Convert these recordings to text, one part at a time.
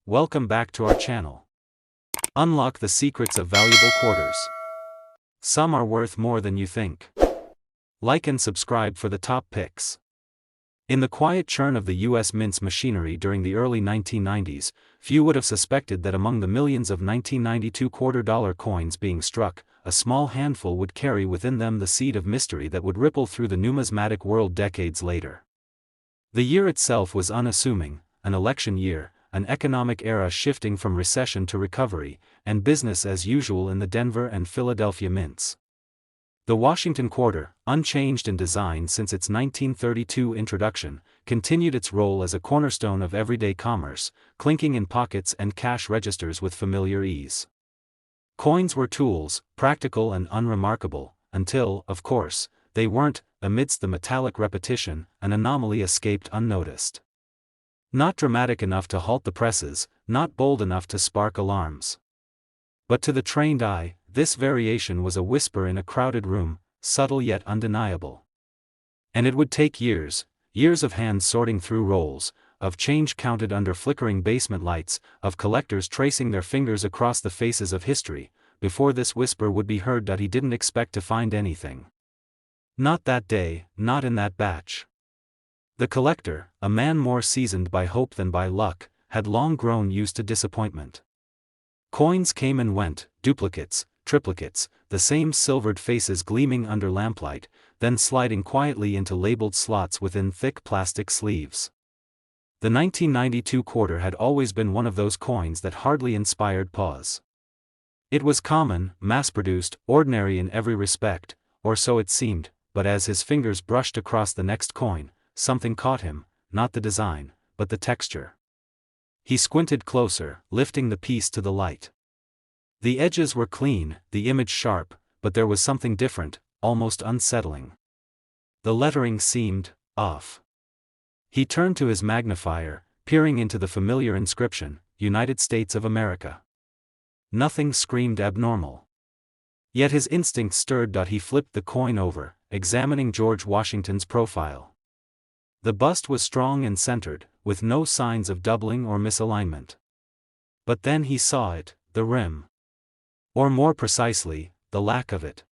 welcome back to our channel. Unlock the secrets of valuable quarters. Some are worth more than you think. Like and subscribe for the top picks. In the quiet churn of the US Mint's machinery during the early 1990s, few would have suspected that among the millions of 1992 quarter-dollar coins being struck, a small handful would carry within them the seed of mystery that would ripple through the numismatic world decades later. The year itself was unassuming, an election year, an economic era shifting from recession to recovery, and business as usual in the Denver and Philadelphia mints. The Washington quarter, unchanged in design since its 1932 introduction, continued its role as a cornerstone of everyday commerce, clinking in pockets and cash registers with familiar ease. Coins were tools, practical and unremarkable, until, of course, they weren't. Amidst the metallic repetition, an anomaly escaped unnoticed. Not dramatic enough to halt the presses, not bold enough to spark alarms. But to the trained eye, this variation was a whisper in a crowded room, subtle yet undeniable. And it would take years of hands sorting through rolls, of change counted under flickering basement lights, of collectors tracing their fingers across the faces of history, before this whisper would be heard that he didn't expect to find anything. Not that day, not in that batch. The collector, a man more seasoned by hope than by luck, had long grown used to disappointment. Coins came and went, duplicates, triplicates, the same silvered faces gleaming under lamplight, then sliding quietly into labeled slots within thick plastic sleeves. The 1992 quarter had always been one of those coins that hardly inspired pause. It was common, mass-produced, ordinary in every respect, or so it seemed, but as his fingers brushed across the next coin, something caught him, not the design, but the texture. He squinted closer, lifting the piece to the light. The edges were clean, the image sharp, but there was something different, almost unsettling. The lettering seemed off. He turned to his magnifier, peering into the familiar inscription, United States of America. Nothing screamed abnormal. Yet his instinct stirred. He flipped the coin over, examining George Washington's profile. The bust was strong and centered, with no signs of doubling or misalignment. But then he saw it, the rim. Or more precisely, the lack of it.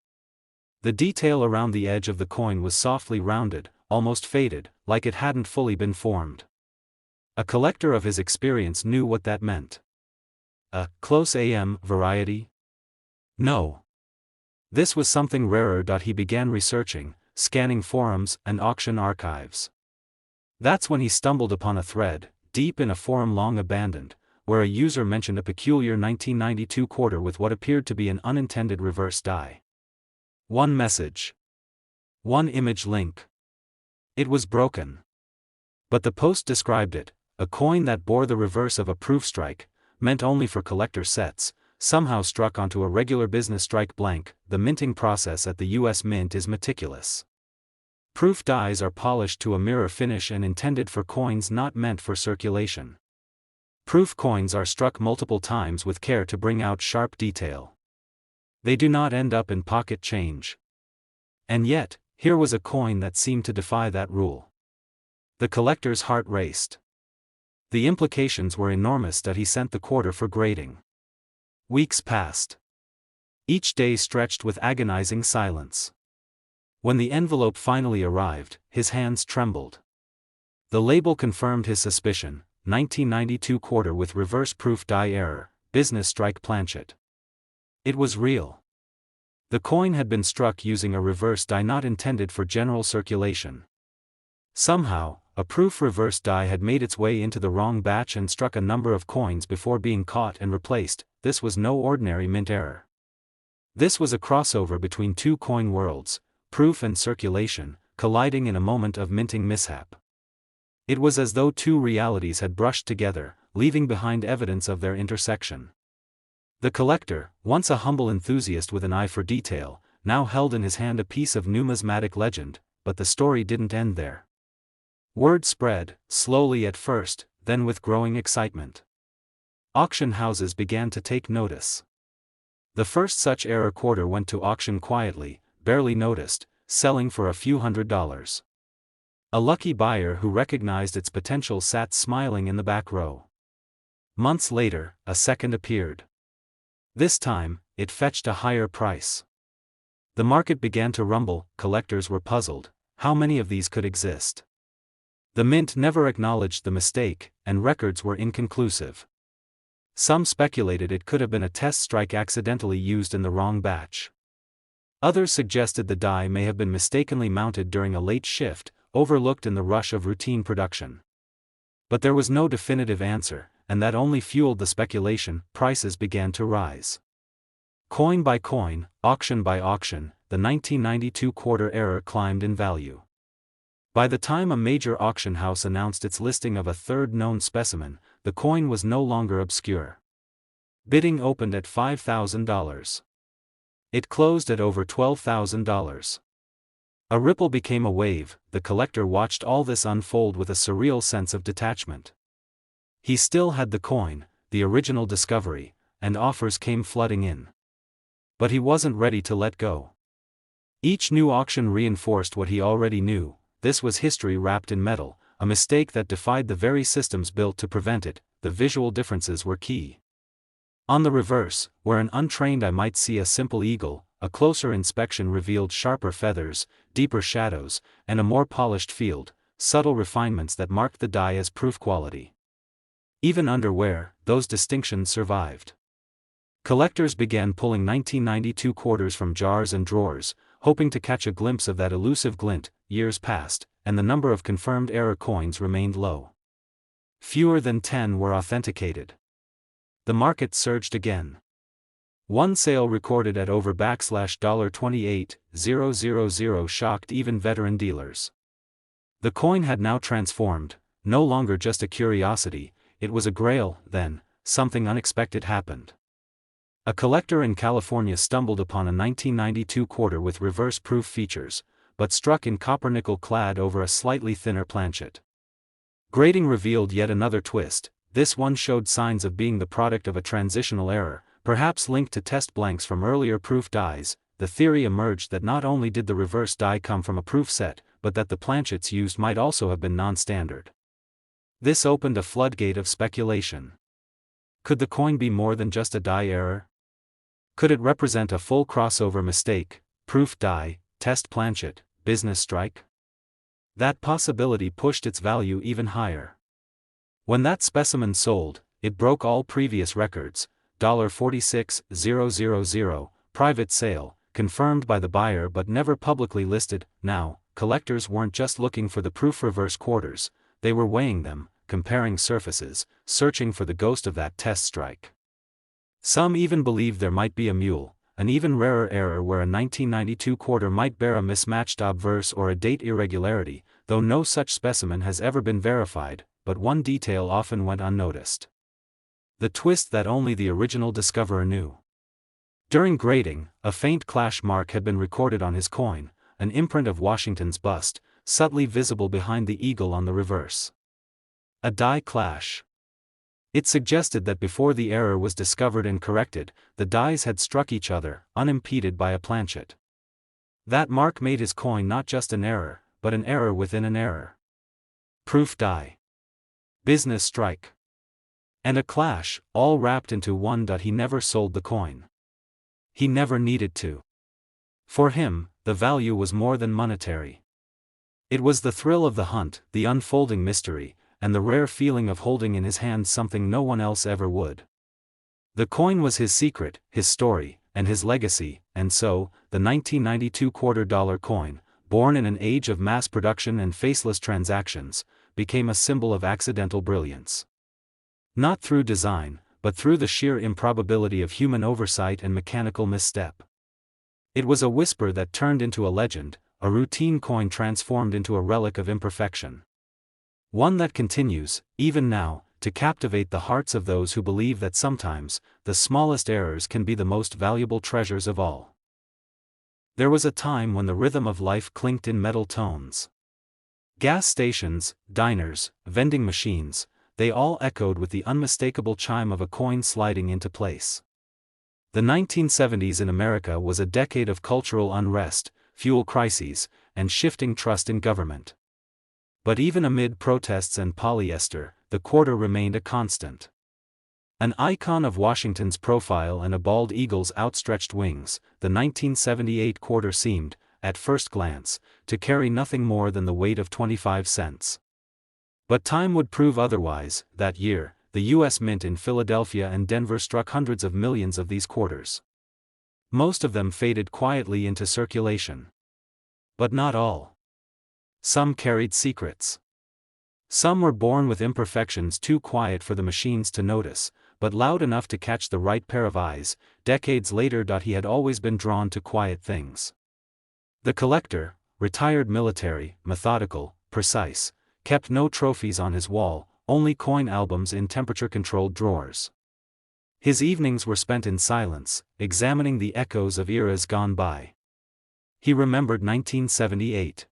The detail around the edge of the coin was softly rounded, almost faded, like it hadn't fully been formed. A collector of his experience knew what that meant. A close AM variety? No. This was something rarer. He began researching, scanning forums and auction archives. That's when he stumbled upon a thread, deep in a forum long abandoned, where a user mentioned a peculiar 1992 quarter with what appeared to be an unintended reverse die. One message. One image link. It was broken. But the post described it, a coin that bore the reverse of a proof strike, meant only for collector sets, somehow struck onto a regular business strike blank. The minting process at the US Mint is meticulous. Proof dies are polished to a mirror finish and intended for coins not meant for circulation. Proof coins are struck multiple times with care to bring out sharp detail. They do not end up in pocket change. And yet, here was a coin that seemed to defy that rule. The collector's heart raced. The implications were enormous. He sent the quarter for grading. Weeks passed. Each day stretched with agonizing silence. When the envelope finally arrived, his hands trembled. The label confirmed his suspicion, 1992 quarter with reverse proof die error, business strike planchet. It was real. The coin had been struck using a reverse die not intended for general circulation. Somehow, a proof reverse die had made its way into the wrong batch and struck a number of coins before being caught and replaced. This was no ordinary mint error. This was a crossover between two coin worlds, proof and circulation, colliding in a moment of minting mishap. It was as though two realities had brushed together, leaving behind evidence of their intersection. The collector, once a humble enthusiast with an eye for detail, now held in his hand a piece of numismatic legend, but the story didn't end there. Word spread, slowly at first, then with growing excitement. Auction houses began to take notice. The first such error quarter went to auction quietly, barely noticed, selling for a few $100s. A lucky buyer who recognized its potential sat smiling in the back row. Months later, a second appeared. This time, it fetched a higher price. The market began to rumble. Collectors were puzzled. How many of these could exist? The mint never acknowledged the mistake, and records were inconclusive. Some speculated it could have been a test strike accidentally used in the wrong batch. Others suggested the die may have been mistakenly mounted during a late shift, overlooked in the rush of routine production. But there was no definitive answer, and that only fueled the speculation. Prices began to rise. Coin by coin, auction by auction, the 1992 quarter error climbed in value. By the time a major auction house announced its listing of a third known specimen, the coin was no longer obscure. Bidding opened at $5,000. It closed at over $12,000. A ripple became a wave. The collector watched all this unfold with a surreal sense of detachment. He still had the coin, the original discovery, and offers came flooding in. But he wasn't ready to let go. Each new auction reinforced what he already knew. This was history wrapped in metal, a mistake that defied the very systems built to prevent it. The visual differences were key. On the reverse, where an untrained eye might see a simple eagle, a closer inspection revealed sharper feathers, deeper shadows, and a more polished field, subtle refinements that marked the die as proof quality. Even under wear, those distinctions survived. Collectors began pulling 1992 quarters from jars and drawers, hoping to catch a glimpse of that elusive glint. Years passed, and the number of confirmed error coins remained low. Fewer than 10 were authenticated. The market surged again. One sale recorded at over $28,000 shocked even veteran dealers. The coin had now transformed, no longer just a curiosity, it was a grail. Then, something unexpected happened. A collector in California stumbled upon a 1992 quarter with reverse-proof features, but struck in copper-nickel clad over a slightly thinner planchet. Grading revealed yet another twist. This one showed signs of being the product of a transitional error, perhaps linked to test blanks from earlier proof dies. The theory emerged that not only did the reverse die come from a proof set, but that the planchets used might also have been non-standard. This opened a floodgate of speculation. Could the coin be more than just a die error? Could it represent a full crossover mistake, proof die, test planchet, business strike? That possibility pushed its value even higher. When that specimen sold, it broke all previous records. $46,000, private sale, confirmed by the buyer but never publicly listed. Now, collectors weren't just looking for the proof reverse quarters, they were weighing them, comparing surfaces, searching for the ghost of that test strike. Some even believed there might be a mule, an even rarer error where a 1992 quarter might bear a mismatched obverse or a date irregularity, though no such specimen has ever been verified. But one detail often went unnoticed. The twist that only the original discoverer knew. During grading, a faint clash mark had been recorded on his coin, an imprint of Washington's bust, subtly visible behind the eagle on the reverse. A die clash. It suggested that before the error was discovered and corrected, the dies had struck each other, unimpeded by a planchet. That mark made his coin not just an error, but an error within an error. Proof die. Business strike. And a clash, all wrapped into one. He never sold the coin. He never needed to. For him, the value was more than monetary. It was the thrill of the hunt, the unfolding mystery, and the rare feeling of holding in his hands something no one else ever would. The coin was his secret, his story, and his legacy, and so, the 1992 $quarter coin, born in an age of mass production and faceless transactions, became a symbol of accidental brilliance. Not through design, but through the sheer improbability of human oversight and mechanical misstep. It was a whisper that turned into a legend, a routine coin transformed into a relic of imperfection. One that continues, even now, to captivate the hearts of those who believe that sometimes, the smallest errors can be the most valuable treasures of all. There was a time when the rhythm of life clinked in metal tones. Gas stations, diners, vending machines, they all echoed with the unmistakable chime of a coin sliding into place. The 1970s in America was a decade of cultural unrest, fuel crises, and shifting trust in government. But even amid protests and polyester, the quarter remained a constant. An icon of Washington's profile and a bald eagle's outstretched wings, the 1978 quarter seemed, at first glance, to carry nothing more than the weight of 25 cents. But time would prove otherwise. That year, the U.S. Mint in Philadelphia and Denver struck hundreds of millions of these quarters. Most of them faded quietly into circulation. But not all. Some carried secrets. Some were born with imperfections too quiet for the machines to notice, but loud enough to catch the right pair of eyes. Decades later, he had always been drawn to quiet things. The collector, retired military, methodical, precise, kept no trophies on his wall, only coin albums in temperature-controlled drawers. His evenings were spent in silence, examining the echoes of eras gone by. He remembered 1978.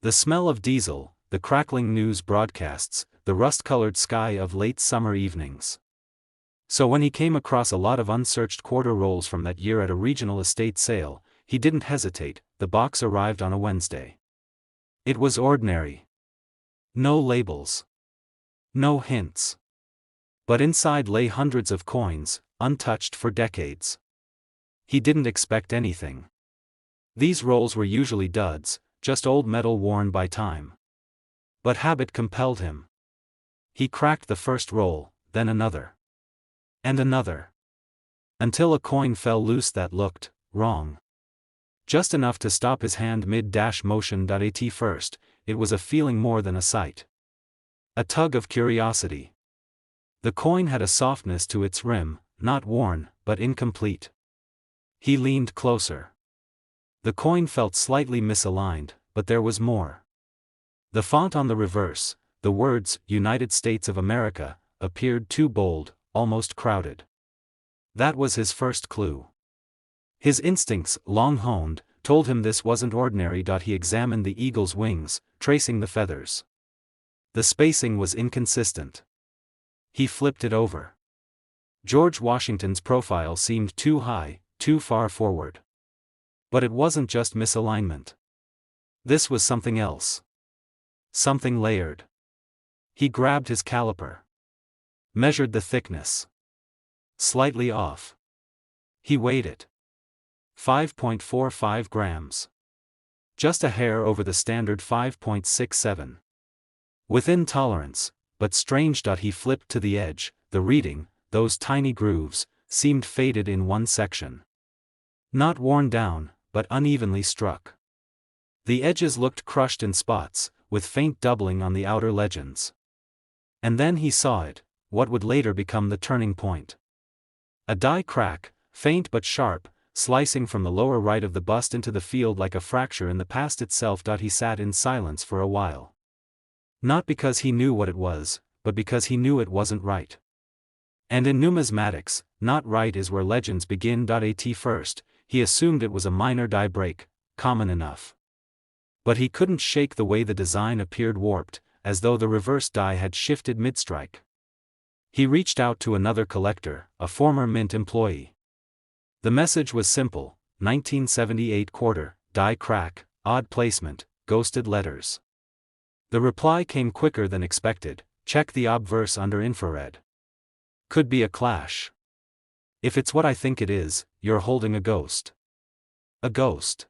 The smell of diesel, the crackling news broadcasts, the rust-colored sky of late summer evenings. So when he came across a lot of unsearched quarter rolls from that year at a regional estate sale, he didn't hesitate. The box arrived on a Wednesday. It was ordinary. No labels. No hints. But inside lay hundreds of coins, untouched for decades. He didn't expect anything. These rolls were usually duds, just old metal worn by time. But habit compelled him. He cracked the first roll, then another. And another. Until a coin fell loose that looked wrong. Just enough to stop his hand mid-motion. At first, it was a feeling more than a sight. A tug of curiosity. The coin had a softness to its rim, not worn, but incomplete. He leaned closer. The coin felt slightly misaligned, but there was more. The font on the reverse, the words, United States of America, appeared too bold, almost crowded. That was his first clue. His instincts, long-honed, told him this wasn't ordinary. He examined the eagle's wings, tracing the feathers. The spacing was inconsistent. He flipped it over. George Washington's profile seemed too high, too far forward. But it wasn't just misalignment. This was something else. Something layered. He grabbed his caliper. Measured the thickness. Slightly off. He weighed it. 5.45 grams. Just a hair over the standard 5.67. Within tolerance, but strange. He flipped to the edge. The reading, those tiny grooves, seemed faded in one section. Not worn down, but unevenly struck. The edges looked crushed in spots, with faint doubling on the outer legends. And then he saw it, what would later become the turning point. A die crack, faint but sharp, slicing from the lower right of the bust into the field like a fracture in the past itself. He sat in silence for a while. Not because he knew what it was, but because he knew it wasn't right. And in numismatics, not right is where legends begin. At first, he assumed it was a minor die break, common enough. But he couldn't shake the way the design appeared warped, as though the reverse die had shifted mid-strike. He reached out to another collector, a former Mint employee. The message was simple: 1978 quarter, die crack, odd placement, ghosted letters. The reply came quicker than expected: check the obverse under infrared. Could be a clash. If it's what I think it is, you're holding a ghost. A ghost.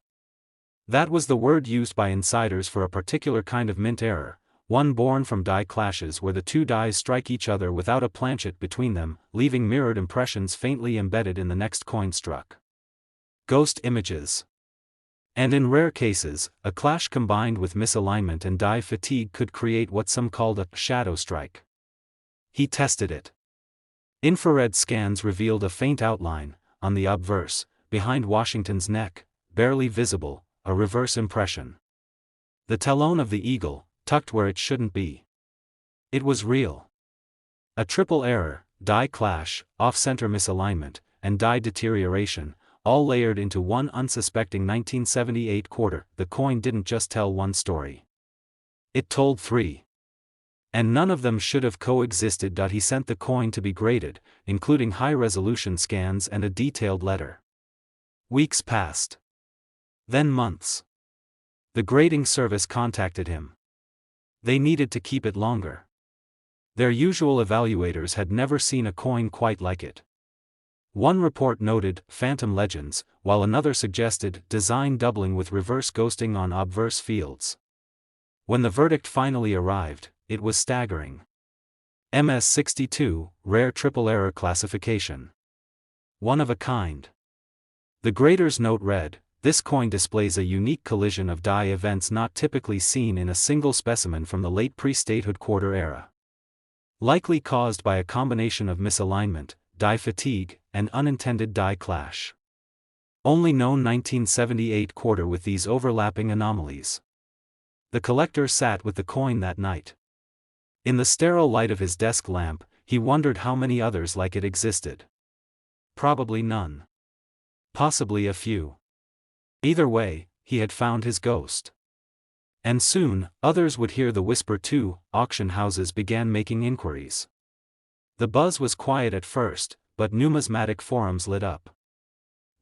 That was the word used by insiders for a particular kind of mint error, one born from die clashes where the two dies strike each other without a planchet between them, leaving mirrored impressions faintly embedded in the next coin struck. Ghost images. And in rare cases, a clash combined with misalignment and die fatigue could create what some called a shadow strike. He tested it. Infrared scans revealed a faint outline, on the obverse, behind Washington's neck, barely visible, a reverse impression. The talon of the eagle, tucked where it shouldn't be. It was real. A triple error, die clash, off-center misalignment, and die deterioration, all layered into one unsuspecting 1978 quarter. The coin didn't just tell one story. It told three. And none of them should have coexisted. He sent the coin to be graded, including high-resolution scans and a detailed letter. Weeks passed. Then months. The grading service contacted him. They needed to keep it longer. Their usual evaluators had never seen a coin quite like it. One report noted phantom legends, while another suggested design doubling with reverse ghosting on obverse fields. When the verdict finally arrived, it was staggering. MS62, rare triple error classification. One of a kind. The grader's note read, "This coin displays a unique collision of die events not typically seen in a single specimen from the late pre-statehood quarter era. Likely caused by a combination of misalignment, die fatigue, and unintended die clash. Only known 1978 quarter with these overlapping anomalies." The collector sat with the coin that night. In the sterile light of his desk lamp, he wondered how many others like it existed. Probably none. Possibly a few. Either way, he had found his ghost. And soon, others would hear the whisper too. Auction houses began making inquiries. The buzz was quiet at first, but numismatic forums lit up.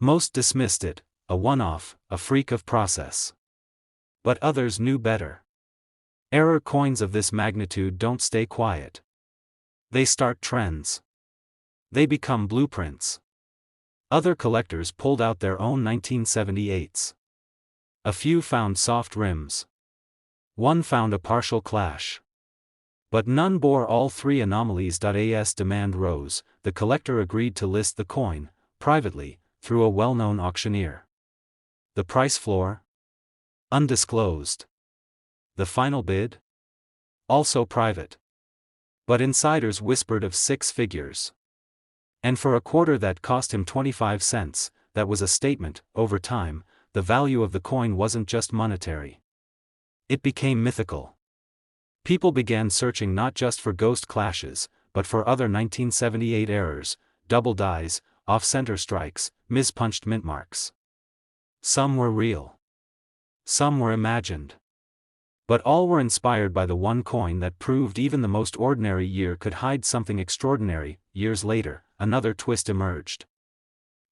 Most dismissed it, a one-off, a freak of process. But others knew better. Error coins of this magnitude don't stay quiet. They start trends. They become blueprints. Other collectors pulled out their own 1978s. A few found soft rims. One found a partial clash. But none bore all three anomalies. As demand rose, the collector agreed to list the coin, privately, through a well-known auctioneer. The price floor? Undisclosed. The final bid? Also private. But insiders whispered of 6 figures. And for a quarter that cost him 25 cents, that was a statement. Over time, the value of the coin wasn't just monetary. It became mythical. People began searching not just for ghost clashes, but for other 1978 errors, double dies, off-center strikes, mispunched mint marks. Some were real. Some were imagined. But all were inspired by the one coin that proved even the most ordinary year could hide something extraordinary. Years later, another twist emerged.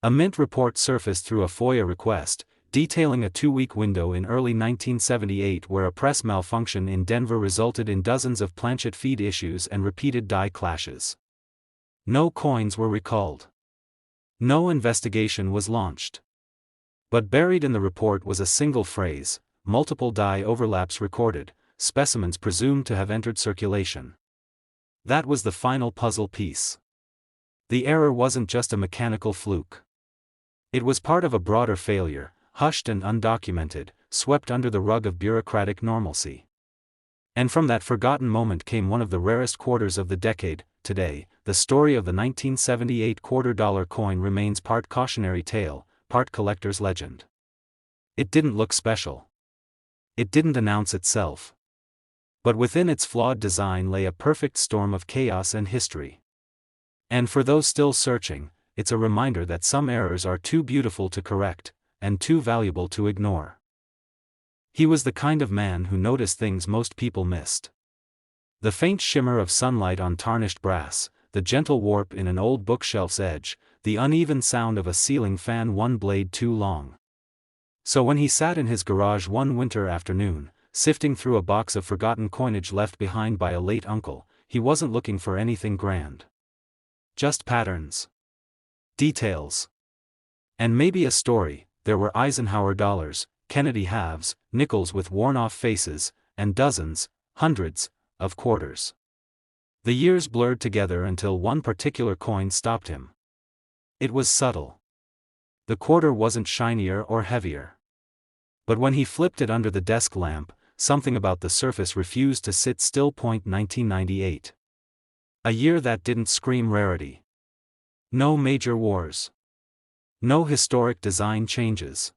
A mint report surfaced through a FOIA request, detailing a 2-week window in early 1978 where a press malfunction in Denver resulted in dozens of planchet feed issues and repeated die clashes. No coins were recalled. No investigation was launched. But buried in the report was a single phrase: multiple die overlaps recorded, specimens presumed to have entered circulation. That was the final puzzle piece. The error wasn't just a mechanical fluke. It was part of a broader failure, hushed and undocumented, swept under the rug of bureaucratic normalcy. And from that forgotten moment came one of the rarest quarters of the decade. Today, the story of the 1978 $quarter coin remains part cautionary tale, part collector's legend. It didn't look special. It didn't announce itself. But within its flawed design lay a perfect storm of chaos and history. And for those still searching, it's a reminder that some errors are too beautiful to correct, and too valuable to ignore. He was the kind of man who noticed things most people missed. The faint shimmer of sunlight on tarnished brass, the gentle warp in an old bookshelf's edge, the uneven sound of a ceiling fan one blade too long. So when he sat in his garage one winter afternoon, sifting through a box of forgotten coinage left behind by a late uncle, he wasn't looking for anything grand. Just patterns. Details. And maybe a story. There were Eisenhower dollars, Kennedy halves, nickels with worn-off faces, and dozens, hundreds, of quarters. The years blurred together until one particular coin stopped him. It was subtle. The quarter wasn't shinier or heavier. But when he flipped it under the desk lamp, something about the surface refused to sit still. 1998. A year that didn't scream rarity. No major wars. No historic design changes.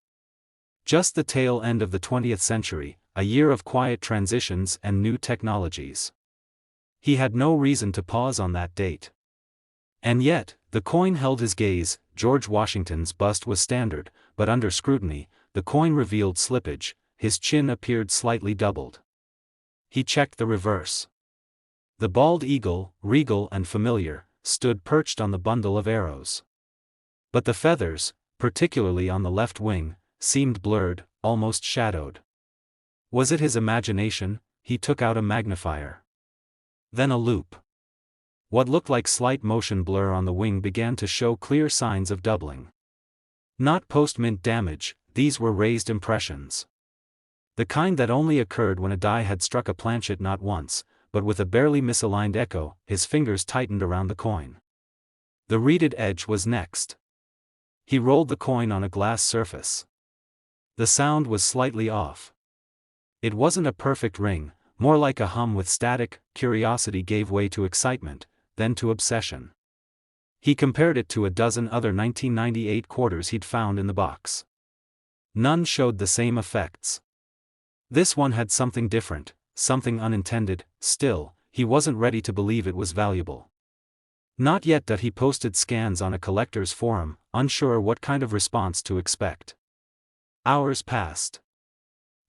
Just the tail end of the 20th century, a year of quiet transitions and new technologies. He had no reason to pause on that date. And yet, the coin held his gaze. George Washington's bust was standard, but under scrutiny, the coin revealed slippage. His chin appeared slightly doubled. He checked the reverse. The bald eagle, regal and familiar, stood perched on the bundle of arrows. But the feathers, particularly on the left wing, seemed blurred, almost shadowed. Was it his imagination? He took out a magnifier. Then a loop. What looked like slight motion blur on the wing began to show clear signs of doubling. Not post-mint damage, these were raised impressions. The kind that only occurred when a die had struck a planchet not once, but with a barely misaligned echo. His fingers tightened around the coin. The reeded edge was next. He rolled the coin on a glass surface. The sound was slightly off. It wasn't a perfect ring, more like a hum with static. Curiosity gave way to excitement, then to obsession. He compared it to a dozen other 1998 quarters he'd found in the box. None showed the same effects. This one had something different, something unintended. Still, he wasn't ready to believe it was valuable. Not yet. That he posted scans on a collector's forum, unsure what kind of response to expect. Hours passed.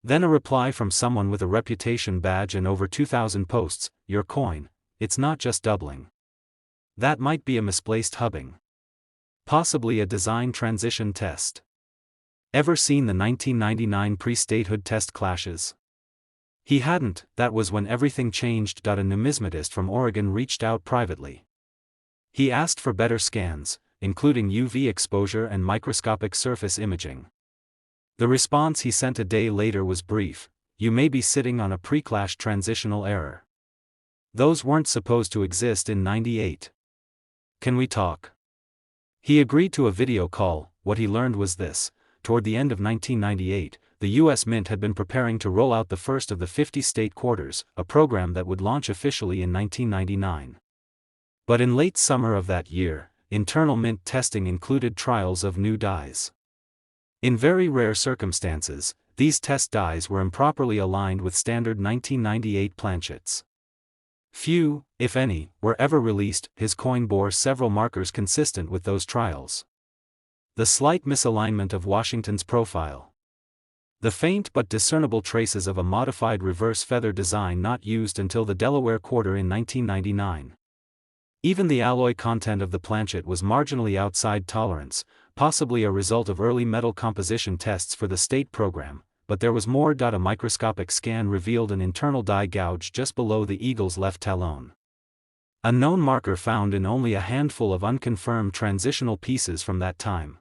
Then a reply from someone with a reputation badge and over 2,000 posts. Your coin, it's not just doubling. That might be a misplaced hubbing. Possibly a design transition test. Ever seen the 1999 pre-statehood test clashes? He hadn't. That was when everything changed. A numismatist from Oregon reached out privately. He asked for better scans, including UV exposure and microscopic surface imaging. The response he sent a day later was brief: you may be sitting on a pre-clash transitional error. Those weren't supposed to exist in '98. Can we talk? He agreed to a video call. What he learned was this: toward the end of 1998, the U.S. Mint had been preparing to roll out the first of the 50 state quarters, a program that would launch officially in 1999. But in late summer of that year, internal Mint testing included trials of new dies. In very rare circumstances, these test dies were improperly aligned with standard 1998 planchets. Few, if any, were ever released. His coin bore several markers consistent with those trials. The slight misalignment of Washington's profile. The faint but discernible traces of a modified reverse feather design not used until the Delaware quarter in 1999. Even the alloy content of the planchet was marginally outside tolerance, possibly a result of early metal composition tests for the state program, but there was more. A microscopic scan revealed an internal die gouge just below the eagle's left talon. A known marker found in only a handful of unconfirmed transitional pieces from that time.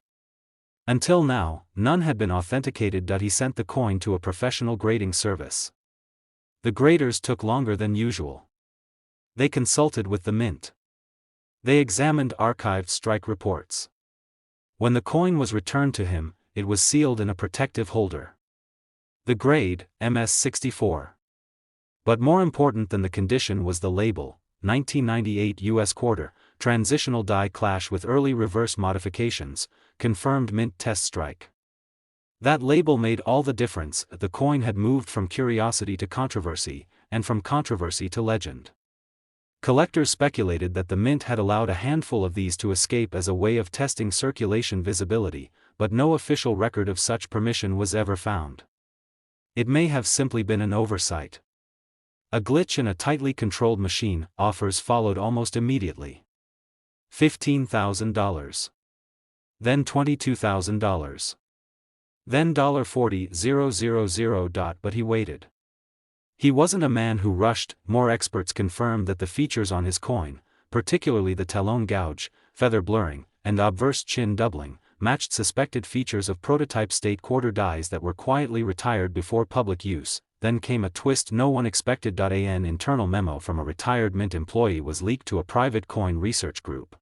Until now, none had been authenticated. He sent the coin to a professional grading service. The graders took longer than usual. They consulted with the Mint. They examined archived strike reports. When the coin was returned to him, it was sealed in a protective holder. The grade, MS-64. But more important than the condition was the label: 1998 U.S. quarter, transitional die clash with early reverse modifications, confirmed Mint test strike. That label made all the difference. The coin had moved from curiosity to controversy, and from controversy to legend. Collectors speculated that the Mint had allowed a handful of these to escape as a way of testing circulation visibility, but no official record of such permission was ever found. It may have simply been an oversight. A glitch in a tightly controlled machine. Offers followed almost immediately. $15,000. Then $22,000. Then $40,000. But he waited. He wasn't a man who rushed. More experts confirmed that the features on his coin, particularly the talon gouge, feather blurring, and obverse chin doubling, matched suspected features of prototype state quarter dies that were quietly retired before public use. Then came a twist no one expected. An internal memo from a retired Mint employee was leaked to a private coin research group.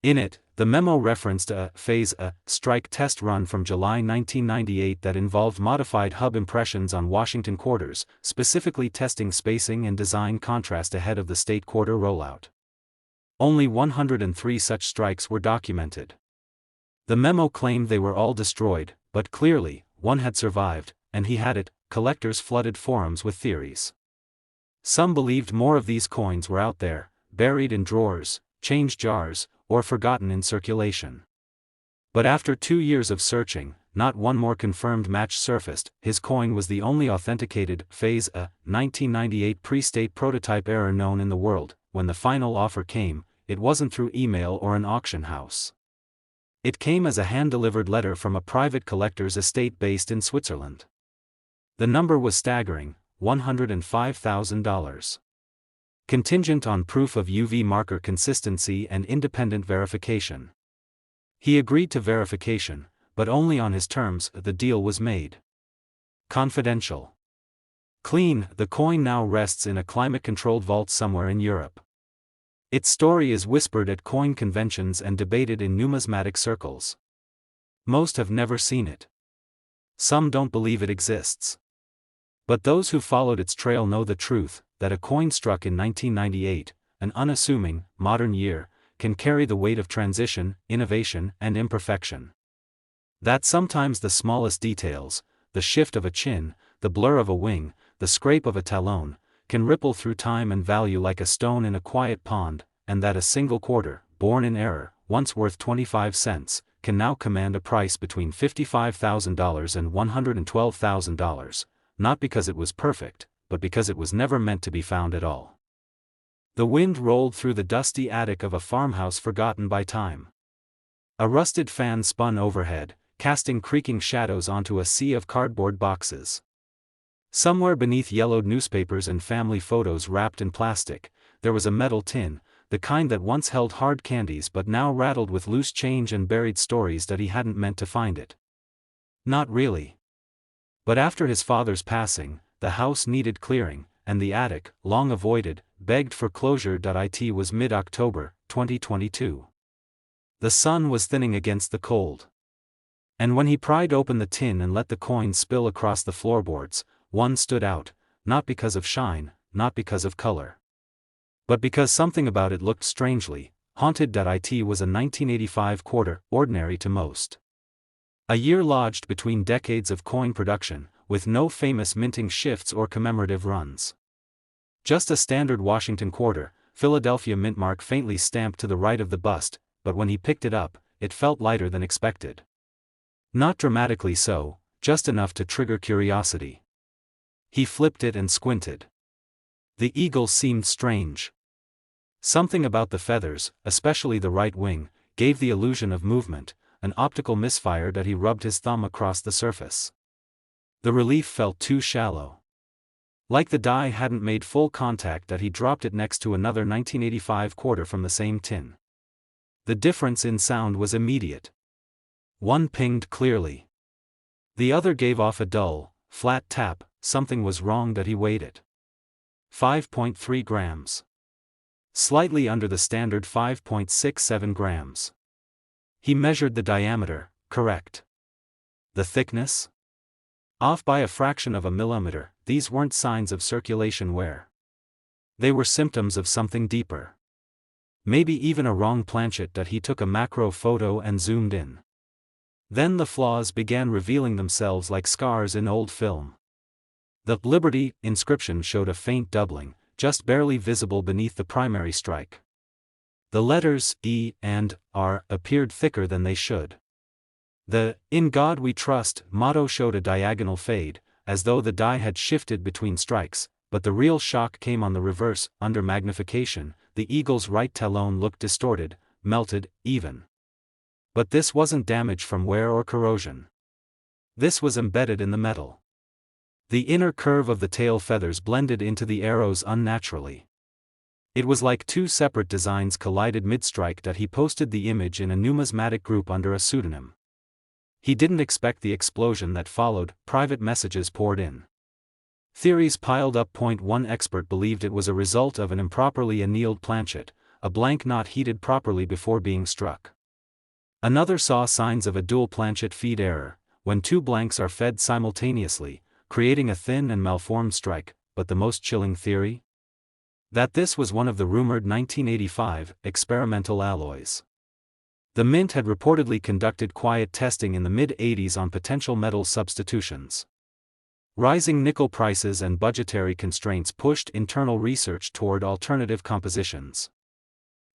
In it, the memo referenced a Phase A strike test run from July 1998 that involved modified hub impressions on Washington quarters, specifically testing spacing and design contrast ahead of the state quarter rollout. Only 103 such strikes were documented. The memo claimed they were all destroyed, but clearly, one had survived, and he had it. Collectors flooded forums with theories. Some believed more of these coins were out there, buried in drawers, change jars, or forgotten in circulation. But after 2 years of searching, not one more confirmed match surfaced. His coin was the only authenticated Phase A 1998 pre-state prototype error known in the world. When the final offer came, it wasn't through email or an auction house. It came as a hand-delivered letter from a private collector's estate based in Switzerland. The number was staggering: $105,000. contingent on proof of UV marker consistency and independent verification. He agreed to verification, but only on his terms. The deal was made. Confidential. Clean, the coin now rests in a climate-controlled vault somewhere in Europe. Its story is whispered at coin conventions and debated in numismatic circles. Most have never seen it. Some don't believe it exists. But those who followed its trail know the truth, that a coin struck in 1998, an unassuming, modern year, can carry the weight of transition, innovation, and imperfection. That sometimes the smallest details, the shift of a chin, the blur of a wing, the scrape of a talon, can ripple through time and value like a stone in a quiet pond, and that a single quarter, born in error, once worth 25 cents, can now command a price between $55,000 and $112,000, not because it was perfect, but because it was never meant to be found at all. The wind rolled through the dusty attic of a farmhouse forgotten by time. A rusted fan spun overhead, casting creaking shadows onto a sea of cardboard boxes. Somewhere beneath yellowed newspapers and family photos wrapped in plastic, there was a metal tin, the kind that once held hard candies but now rattled with loose change and buried stories that he hadn't meant to find it. Not really. But after his father's passing, the house needed clearing, and the attic, long avoided, begged for closure. It was mid-October, 2022. The sun was thinning against the cold. And when he pried open the tin and let the coins spill across the floorboards, one stood out, not because of shine, not because of color, but because something about it looked strangely haunted. It was a 1985 quarter, ordinary to most. A year lodged between decades of coin production, with no famous minting shifts or commemorative runs. Just a standard Washington quarter, Philadelphia mint mark faintly stamped to the right of the bust, but when he picked it up, it felt lighter than expected. Not dramatically so, just enough to trigger curiosity. He flipped it and squinted. The eagle seemed strange. Something about the feathers, especially the right wing, gave the illusion of movement, an optical misfire. He rubbed his thumb across the surface. The relief felt too shallow. Like the die hadn't made full contact. He dropped it next to another 1985 quarter from the same tin. The difference in sound was immediate. One pinged clearly. The other gave off a dull, flat tap. Something was wrong. He weighed it. 5.3 grams. Slightly under the standard 5.67 grams. He measured the diameter, correct. The thickness? Off by a fraction of a millimeter. These weren't signs of circulation wear. They were symptoms of something deeper. Maybe even a wrong planchet. He took a macro photo and zoomed in. Then the flaws began revealing themselves like scars in old film. The Liberty inscription showed a faint doubling, just barely visible beneath the primary strike. The letters E and R appeared thicker than they should. The "In God We Trust" motto showed a diagonal fade, as though the die had shifted between strikes, but the real shock came on the reverse. Under magnification, the eagle's right talon looked distorted, melted, even. But this wasn't damage from wear or corrosion. This was embedded in the metal. The inner curve of the tail feathers blended into the arrows unnaturally. It was like two separate designs collided mid-strike. He posted the image in a numismatic group under a pseudonym. He didn't expect the explosion that followed. Private messages poured in. Theories piled up. One expert believed it was a result of an improperly annealed planchet, a blank not heated properly before being struck. Another saw signs of a dual planchet feed error, when two blanks are fed simultaneously, creating a thin and malformed strike. But the most chilling theory? That this was one of the rumored 1985 experimental alloys. The mint had reportedly conducted quiet testing in the mid-80s on potential metal substitutions. Rising nickel prices and budgetary constraints pushed internal research toward alternative compositions.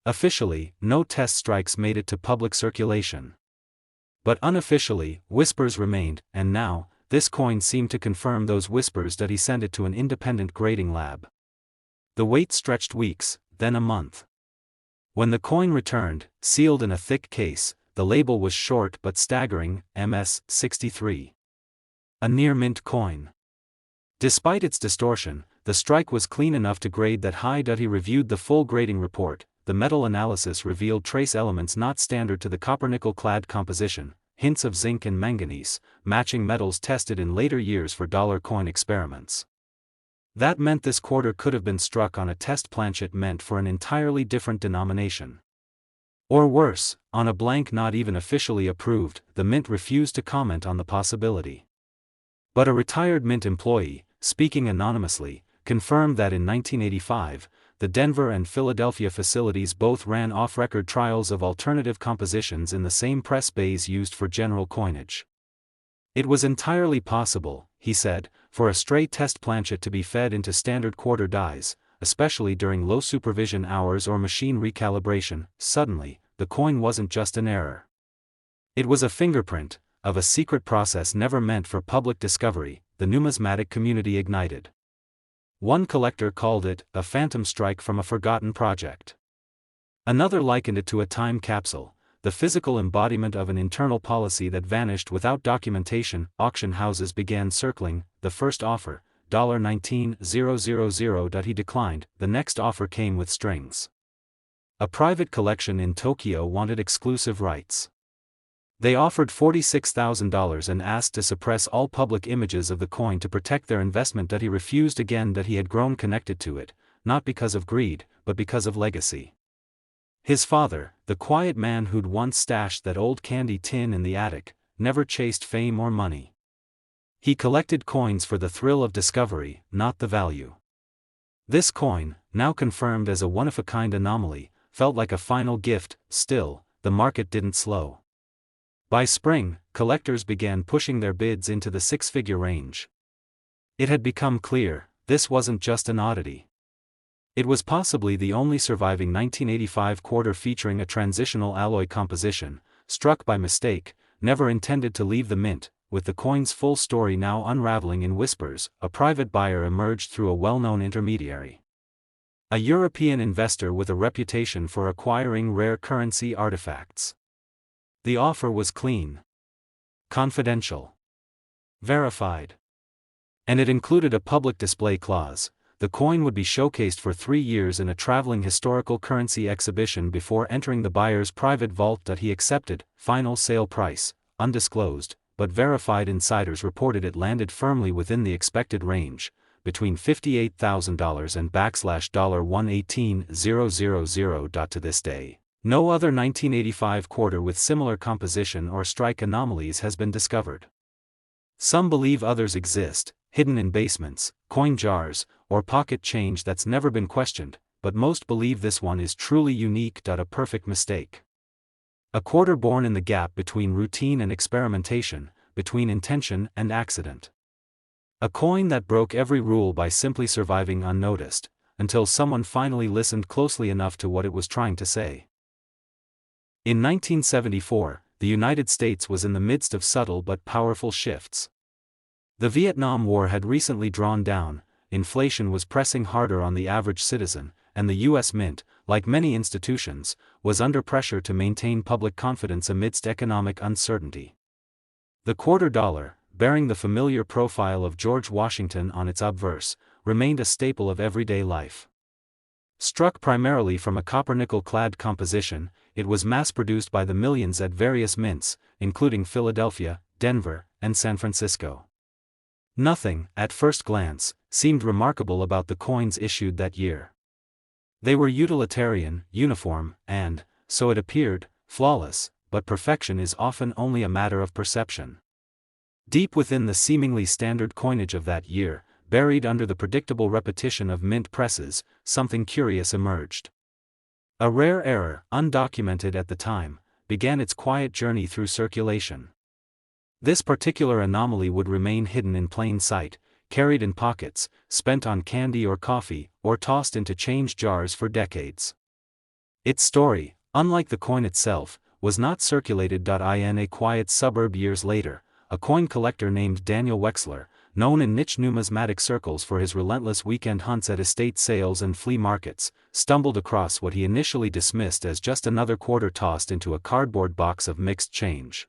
Officially, no test strikes made it to public circulation. But unofficially, whispers remained, and now, this coin seemed to confirm those whispers. He sent it to an independent grading lab. The wait stretched weeks, then a month. When the coin returned, sealed in a thick case, the label was short but staggering: MS 63. A near mint coin. Despite its distortion, the strike was clean enough to grade that high. He reviewed the full grading report. The metal analysis revealed trace elements not standard to the copper-nickel clad composition, hints of zinc and manganese, matching metals tested in later years for dollar coin experiments. That meant this quarter could have been struck on a test planchet meant for an entirely different denomination. Or worse, on a blank not even officially approved. The mint refused to comment on the possibility. But a retired mint employee, speaking anonymously, confirmed that in 1985, the Denver and Philadelphia facilities both ran off-record trials of alternative compositions in the same press bays used for general coinage. It was entirely possible, he said, for a stray test planchet to be fed into standard quarter dies, especially during low supervision hours or machine recalibration. Suddenly, the coin wasn't just an error. It was a fingerprint of a secret process never meant for public discovery. The numismatic community ignited. One collector called it a phantom strike from a forgotten project. Another likened it to a time capsule, the physical embodiment of an internal policy that vanished without documentation. Auction houses began circling. The first offer, $19,000. He declined. The next offer came with strings. A private collection in Tokyo wanted exclusive rights. They offered $46,000 and asked to suppress all public images of the coin to protect their investment. He refused again. He had grown connected to it, not because of greed, but because of legacy. His father, the quiet man who'd once stashed that old candy tin in the attic, never chased fame or money. He collected coins for the thrill of discovery, not the value. This coin, now confirmed as a one-of-a-kind anomaly, felt like a final gift. Still, the market didn't slow. By spring, collectors began pushing their bids into the six-figure range. It had become clear, this wasn't just an oddity. It was possibly the only surviving 1985 quarter featuring a transitional alloy composition, struck by mistake, never intended to leave the mint. With the coin's full story now unraveling in whispers, a private buyer emerged through a well-known intermediary. A European investor with a reputation for acquiring rare currency artifacts. The offer was clean, confidential, verified. And it included a public display clause. The coin would be showcased for 3 years in a traveling historical currency exhibition before entering the buyer's private vault. He accepted. Final sale price, undisclosed, but verified insiders reported it landed firmly within the expected range, between $58,000 and $118,000. To this day, no other 1985 quarter with similar composition or strike anomalies has been discovered. Some believe others exist, hidden in basements, coin jars, or pocket change that's never been questioned, but most believe this one is truly unique. A perfect mistake. A quarter born in the gap between routine and experimentation, between intention and accident. A coin that broke every rule by simply surviving unnoticed, until someone finally listened closely enough to what it was trying to say. In 1974, the United States was in the midst of subtle but powerful shifts. The Vietnam War had recently drawn down, inflation was pressing harder on the average citizen, and the U.S. Mint, like many institutions, was under pressure to maintain public confidence amidst economic uncertainty. The quarter dollar, bearing the familiar profile of George Washington on its obverse, remained a staple of everyday life. Struck primarily from a copper-nickel clad composition, it was mass-produced by the millions at various mints, including Philadelphia, Denver, and San Francisco. Nothing, at first glance, seemed remarkable about the coins issued that year. They were utilitarian, uniform, and, so it appeared, flawless, but perfection is often only a matter of perception. Deep within the seemingly standard coinage of that year, buried under the predictable repetition of mint presses, something curious emerged. A rare error, undocumented at the time, began its quiet journey through circulation. This particular anomaly would remain hidden in plain sight, carried in pockets, spent on candy or coffee, or tossed into change jars for decades. Its story, unlike the coin itself, was not circulated. In a quiet suburb years later, a coin collector named Daniel Wexler, known in niche numismatic circles for his relentless weekend hunts at estate sales and flea markets, stumbled across what he initially dismissed as just another quarter tossed into a cardboard box of mixed change.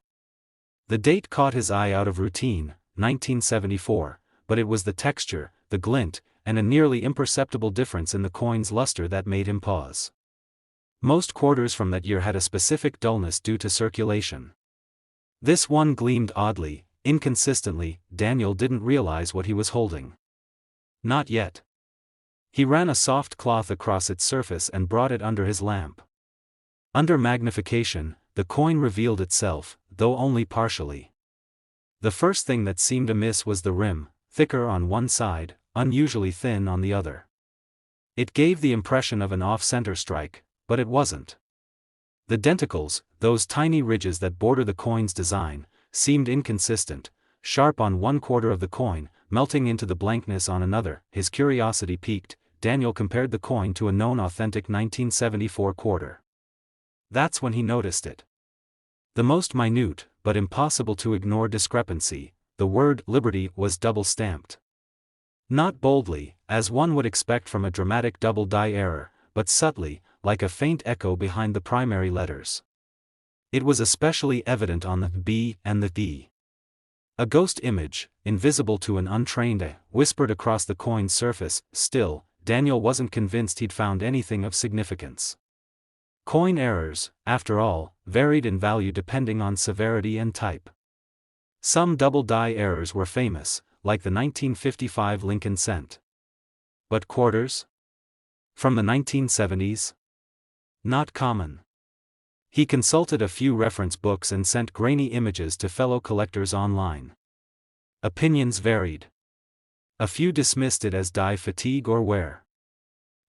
The date caught his eye out of routine, 1974, but it was the texture, the glint, and a nearly imperceptible difference in the coin's luster that made him pause. Most quarters from that year had a specific dullness due to circulation. This one gleamed oddly, inconsistently. Daniel didn't realize what he was holding. Not yet. He ran a soft cloth across its surface and brought it under his lamp. Under magnification, the coin revealed itself, though only partially. The first thing that seemed amiss was the rim, thicker on one side, unusually thin on the other. It gave the impression of an off-center strike, but it wasn't. The denticles, those tiny ridges that border the coin's design, seemed inconsistent, sharp on one quarter of the coin, melting into the blankness on another. His curiosity piqued. Daniel compared the coin to a known authentic 1974 quarter. That's when he noticed it. The most minute, but impossible to ignore discrepancy: the word Liberty was double-stamped. Not boldly, as one would expect from a dramatic double-die error, but subtly, like a faint echo behind the primary letters. It was especially evident on the B and the D. A ghost image, invisible to an untrained eye, whispered across the coin's surface. Still, Daniel wasn't convinced he'd found anything of significance. Coin errors, after all, varied in value depending on severity and type. Some double-die errors were famous, like the 1955 Lincoln cent. But quarters? From the 1970s? Not common. He consulted a few reference books and sent grainy images to fellow collectors online. Opinions varied. A few dismissed it as die fatigue or wear.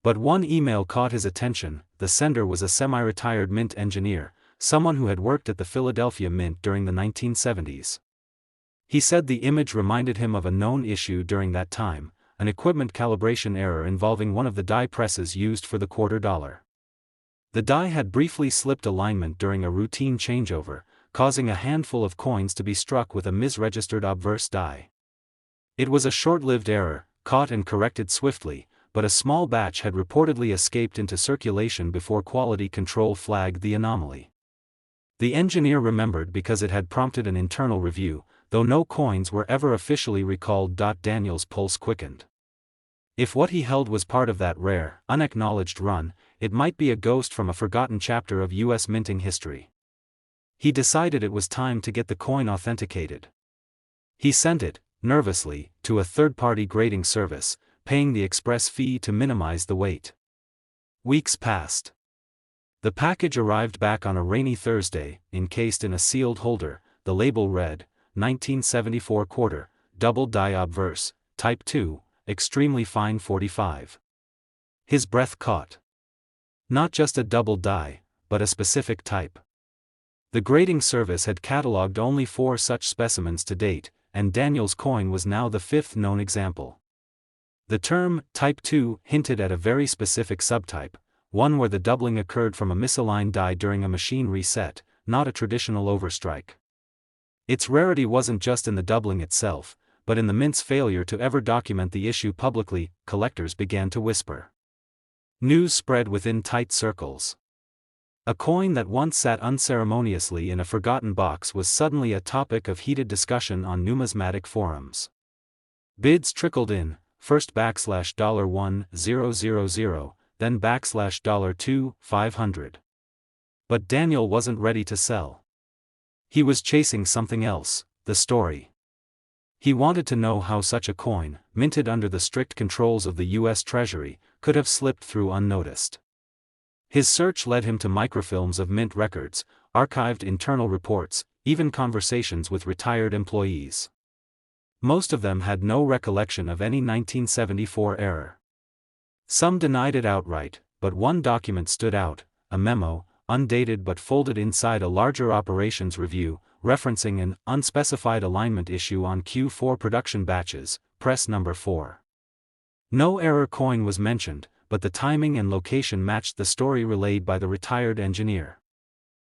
But one email caught his attention. The sender was a semi-retired mint engineer, someone who had worked at the Philadelphia Mint during the 1970s. He said the image reminded him of a known issue during that time, an equipment calibration error involving one of the die presses used for the quarter dollar. The die had briefly slipped alignment during a routine changeover, causing a handful of coins to be struck with a misregistered obverse die. It was a short-lived error, caught and corrected swiftly, but a small batch had reportedly escaped into circulation before quality control flagged the anomaly. The engineer remembered because it had prompted an internal review, though no coins were ever officially recalled. Daniel's pulse quickened. If what he held was part of that rare, unacknowledged run, it might be a ghost from a forgotten chapter of U.S. minting history. He decided it was time to get the coin authenticated. He sent it, nervously, to a third-party grading service, paying the express fee to minimize the wait. Weeks passed. The package arrived back on a rainy Thursday, encased in a sealed holder. The label read, 1974 quarter, double die obverse, type 2, extremely fine 45. His breath caught. Not just a double die, but a specific type. The grading service had catalogued only 4 such specimens to date, and Daniel's coin was now the 5th known example. The term, type 2, hinted at a very specific subtype, one where the doubling occurred from a misaligned die during a machine reset, not a traditional overstrike. Its rarity wasn't just in the doubling itself, but in the mint's failure to ever document the issue publicly. Collectors began to whisper. News spread within tight circles. A coin that once sat unceremoniously in a forgotten box was suddenly a topic of heated discussion on numismatic forums. Bids trickled in, first $1,000, then $2,500. But Daniel wasn't ready to sell. He was chasing something else, the story. He wanted to know how such a coin, minted under the strict controls of the U.S. Treasury, could have slipped through unnoticed. His search led him to microfilms of mint records, archived internal reports, even conversations with retired employees. Most of them had no recollection of any 1974 error. Some denied it outright, but one document stood out, a memo, undated but folded inside a larger operations review, referencing an unspecified alignment issue on Q4 production batches, press number 4. No error coin was mentioned, but the timing and location matched the story relayed by the retired engineer.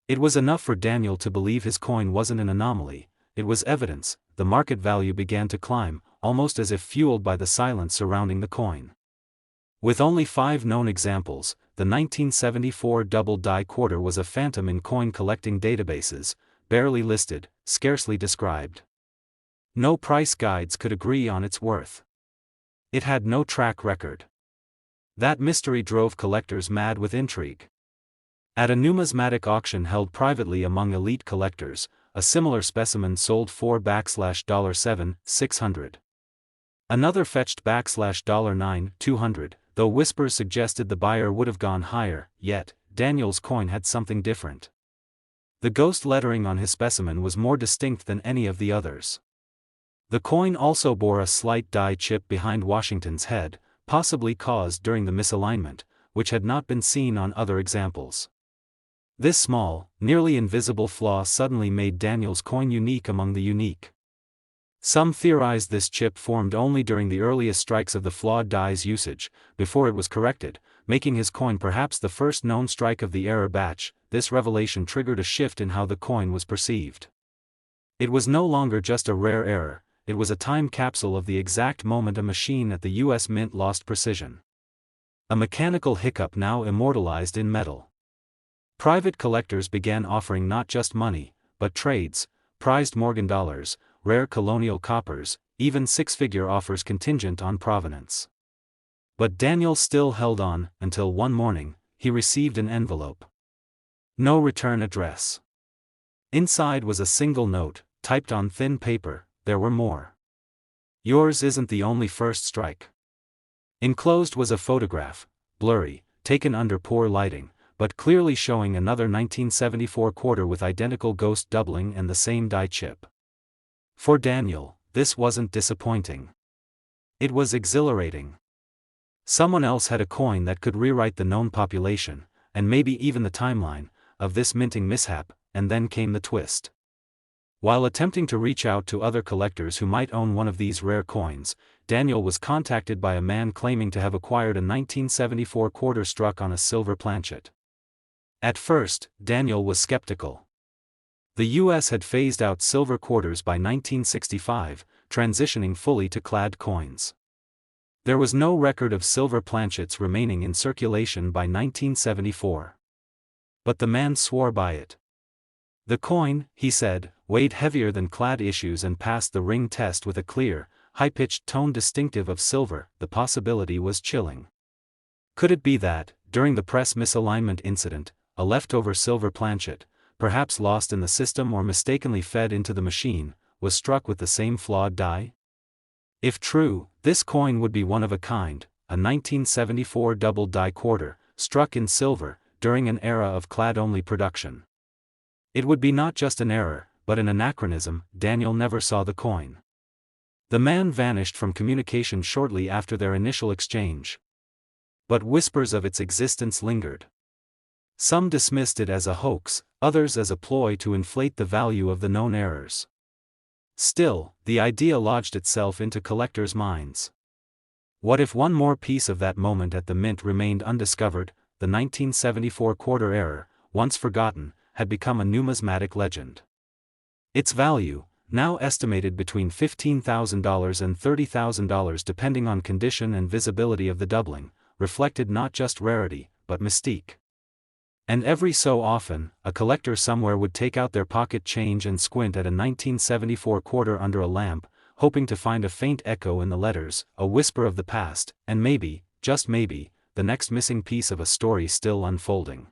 It was enough for Daniel to believe his coin wasn't an anomaly. It was evidence. The market value began to climb, almost as if fueled by the silence surrounding the coin. With only 5 known examples, the 1974 double die quarter was a phantom in coin collecting databases, barely listed, scarcely described. No price guides could agree on its worth. It had no track record. That mystery drove collectors mad with intrigue. At a numismatic auction held privately among elite collectors, a similar specimen sold for $7,600. Another fetched $9,200, though whispers suggested the buyer would have gone higher. Yet Daniel's coin had something different. The ghost lettering on his specimen was more distinct than any of the others. The coin also bore a slight die chip behind Washington's head, possibly caused during the misalignment, which had not been seen on other examples. This small, nearly invisible flaw suddenly made Daniel's coin unique among the unique. Some theorized this chip formed only during the earliest strikes of the flawed die's usage, before it was corrected, making his coin perhaps the first known strike of the error batch. This revelation triggered a shift in how the coin was perceived. It was no longer just a rare error, it was a time capsule of the exact moment a machine at the U.S. Mint lost precision. A mechanical hiccup now immortalized in metal. Private collectors began offering not just money, but trades, prized Morgan dollars, rare colonial coppers, even six-figure offers contingent on provenance. But Daniel still held on, until one morning, he received an envelope. No return address. Inside was a single note, typed on thin paper. There were more. Yours isn't the only first strike. Enclosed was a photograph, blurry, taken under poor lighting, but clearly showing another 1974 quarter with identical ghost doubling and the same die chip. For Daniel, this wasn't disappointing. It was exhilarating. Someone else had a coin that could rewrite the known population, and maybe even the timeline, of this minting mishap. And then came the twist. While attempting to reach out to other collectors who might own one of these rare coins, Daniel was contacted by a man claiming to have acquired a 1974 quarter struck on a silver planchet. At first, Daniel was skeptical. The U.S. had phased out silver quarters by 1965, transitioning fully to clad coins. There was no record of silver planchets remaining in circulation by 1974. But the man swore by it. The coin, he said, weighed heavier than clad issues and passed the ring test with a clear, high-pitched tone distinctive of silver. The possibility was chilling. Could it be that, during the press misalignment incident, a leftover silver planchet, perhaps lost in the system or mistakenly fed into the machine, was struck with the same flawed die? If true, this coin would be one of a kind, a 1974 double die quarter, struck in silver, during an era of clad-only production. It would be not just an error, but an anachronism. Daniel never saw the coin. The man vanished from communication shortly after their initial exchange. But whispers of its existence lingered. Some dismissed it as a hoax, others as a ploy to inflate the value of the known errors. Still, the idea lodged itself into collectors' minds. What if one more piece of that moment at the mint remained undiscovered? The 1974 quarter error, once forgotten, had become a numismatic legend. Its value, now estimated between $15,000 and $30,000 depending on condition and visibility of the doubling, reflected not just rarity, but mystique. And every so often, a collector somewhere would take out their pocket change and squint at a 1974 quarter under a lamp, hoping to find a faint echo in the letters, a whisper of the past, and maybe, just maybe, the next missing piece of a story still unfolding.